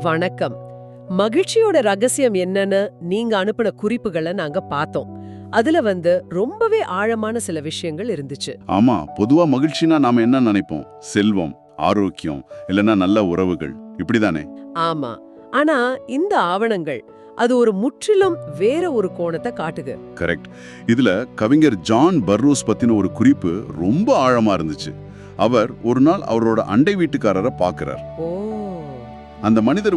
வணக்கம். மகிழ்ச்சியோட ரகசியம் என்னன்னு நீங்க அனுப்பின குறிப்புகளை நாங்க பார்த்தோம். அதுல ரொம்பவே ஆழமான சில விஷயங்கள் இருந்துச்சு. ஆமா, பொதுவா மகிழ்ச்சினா நாம என்ன நினைப்போம்? செல்வம், ஆரோக்கியம், இல்லனா நல்ல உறவுகள், இப்படிதானே? ஆமா. ஆனா இந்த ஆவணங்கள் அது ஒரு முற்றிலும் வேற ஒரு கோணத்தை காட்டுது. கரெக்ட். இதுல கவிஞர் ஜான் பர்ரூஸ் பத்தின ஒரு குறிப்பு ரொம்ப ஆழமா இருந்துச்சு. அவர் ஒரு நாள் அவரோட அண்டை வீட்டுக்காரரை பார்க்கிறார். ஓ, அந்த மனிதர்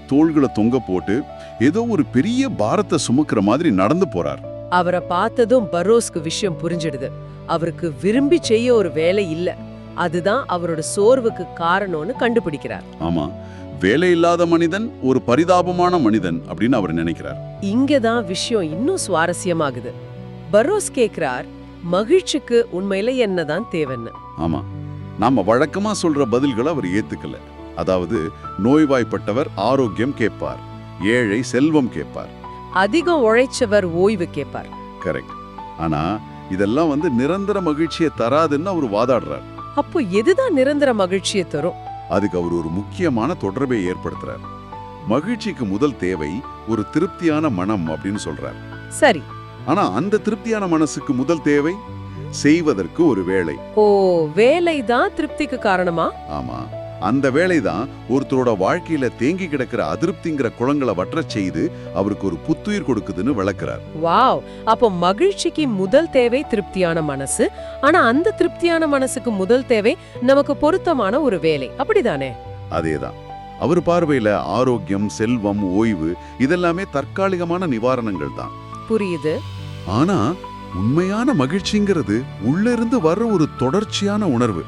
தோள்களை தொங்க போட்டு ஏதோ ஒரு பெரிய பாரத்தை சுமக்கிற மாதிரி நடந்து போறார். அவரை பார்த்ததும் பர்ரோஸ்க்கு விஷயம் புரிஞ்சிடுது. அவருக்கு விரும்பி செய்ய ஒரு வேலை இல்ல, அதுதான் அவரோட சோர்வுக்கு காரணம்னு கண்டுபிடிக்கிறார். ஆமா, வேலை இல்லாத மனிதன் ஒரு பரிதாபமான மனிதன் அப்படின்னு அவர் நினைக்கிறார். இங்கதான் விஷயம் இன்னும் சுவாரஸ்யமாகுது. பர்ரோஸ் கேக்குறார், மகிழ்ச்சிக்கு உண்மையில என்னதான் தேவைன்னு. ஆமா, நாம வழக்கமா சொல்ற பதில்களை அவர் ஏத்துக்கல. அதாவது, நோய்வாய்ப்பட்டவர் ஆரோக்கியம் கேட்பார், ஏழை செல்வம் கேட்பார், அதிகம் உழைச்சவர் ஓய்வு கேட்பார். கரெக்ட். ஆனா இதெல்லாம் நிரந்தர மகிழ்ச்சியை தராதுன்னு அவர் வாதாடுறார். அப்போ எதுதான் நிரந்தர மகிழ்ச்சியை தரும்? அதுக்கு அவர் ஒரு முக்கியமான தொடர்பை ஏற்படுத்துறார். மகிழ்ச்சிக்கு முதல் தேவை ஒரு திருப்தியான மனம் அப்படின்னு சொல்றார். சரி. ஆனா அந்த திருப்தியான மனசுக்கு முதல் தேவை செய்வதற்கு ஒரு வேலை. ஓ, வேலைதான் திருப்திக்கு காரணமா? ஆமா, அந்த வேலைதான் ஒருத்தரோட வாழ்க்கையில தேங்கி கிடக்கிற அதிருப்திங்கிற குளங்களை வற்றச் செய்து அவருக்கு ஒரு புத்துயிர் கொடுக்குதுன்னு விளக்குறார். வாவ். அப்போ மகிழ்ச்சிக்கு முதல் தேவை திருப்தியான மனசு. ஆனா அந்த திருப்தியான மனசுக்கு முதல் தேவை நமக்கு பொருத்தமான ஒரு வேலை, அப்படிதானே? அதேதான். அவர் பார்வையில ஆரோக்கியம், செல்வம், ஓய்வு இதெல்லாமே தற்காலிகமான நிவாரணங்கள் தான். புரியுது. ஆனா உண்மையான மகிழ்ச்சிங்கிறது உள்ள இருந்து வர்ற ஒரு தொடர்ச்சியான உணர்வு.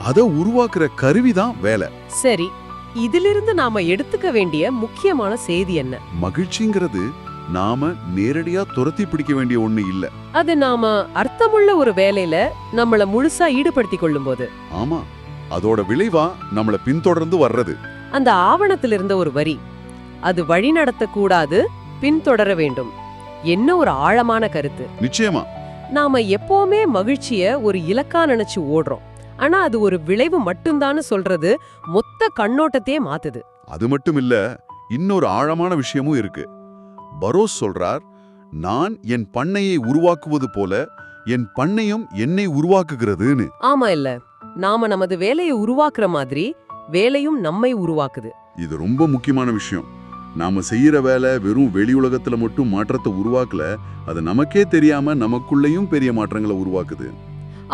அதை உருவாக்குற கருவிதான் வேலை. சரி, இதிலிருந்து நாம எடுத்துக்க வேண்டிய முக்கியமான செய்தி என்ன? மகிழ்ச்சிங்கிறது நாம நேரடியா துரத்தி பிடிக்க வேண்டிய ஒண்ணு இல்ல. அது நாம அர்த்தமுள்ள ஒரு வேலையில நம்மள முழுசா ஈடுபடுத்திக் கொள்ளும் போது. ஆமா, அதோட விளைவா நம்மள பின்தொடர்ந்து வர்றது. அந்த ஆவணத்தில் இருந்த ஒரு வரி, அது வழி நடத்த கூடாது, பின்தொடர வேண்டும். என்ன ஒரு ஆழமான கருத்து. நிச்சயமா. நாம எப்பவுமே மகிழ்ச்சிய ஒரு இலக்கா நினைச்சு ஓடுறோம். ஆனா அது ஒரு விளைவு மட்டும்தான் சொல்றது மொத்த கண்ணோட்டத்தையே மாத்துது. அது மட்டும் இல்ல, இன்னொரு ஆழமான விஷயமும் இருக்கு. பரோஸ் சொல்றார், நான் என் பண்ணையை உருவாக்குவது போல என் பண்ணையும் என்னை உருவாக்குகிறதுன்னு. ஆமா, இல்ல, நாம நமது வேலையை உருவாக்குற மாதிரி வேலையும் நம்மை உருவாக்குது. இது ரொம்ப முக்கியமான விஷயம். நாம செய்யற வேலை வெறும் வெளி உலகத்துல மட்டும் மாற்றத்தை உருவாக்கல, அது நமக்கே தெரியாம நமக்குள்ளேயும் பெரிய மாற்றங்களை உருவாக்குது.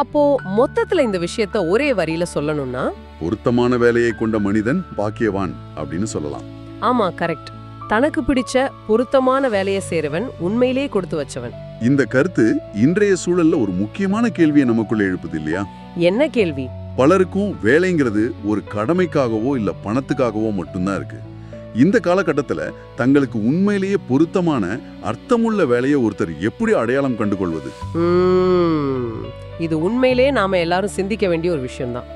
அப்போ மொத்தத்துல இந்த விஷயத்த ஒரே வரியில சொல்லணும்னா, பொருத்தமான வேலையை கொண்ட மனிதன் பாக்கியவான் அப்படின்னு சொல்லலாம். ஆமா, கரெக்ட். தனக்கு பிடிச்ச பொருத்தமான வேலையை சேரவன் உண்மையிலேயே கொடுத்து வச்சவன். இந்த கருத்து இன்றைய சூழல்ல ஒரு முக்கியமான கேள்வியை நமக்குள்ள எழுப்புது இல்லையா? என்ன கேள்வி? பலருக்கும் வேலைங்கிறது ஒரு கடமைக்காகவோ இல்ல பணத்துக்காகவோ மட்டும்தான் இருக்கு. இந்த காலகட்டத்துல தங்களுக்கு உண்மையிலேயே பொருத்தமான அர்த்தமுள்ள வேலையை ஒருத்தர் எப்படி அடையாளம் கண்டுகொள்வது? இது உண்மையிலேயே நாம எல்லாரும் சிந்திக்க வேண்டிய ஒரு விஷயம்தான்.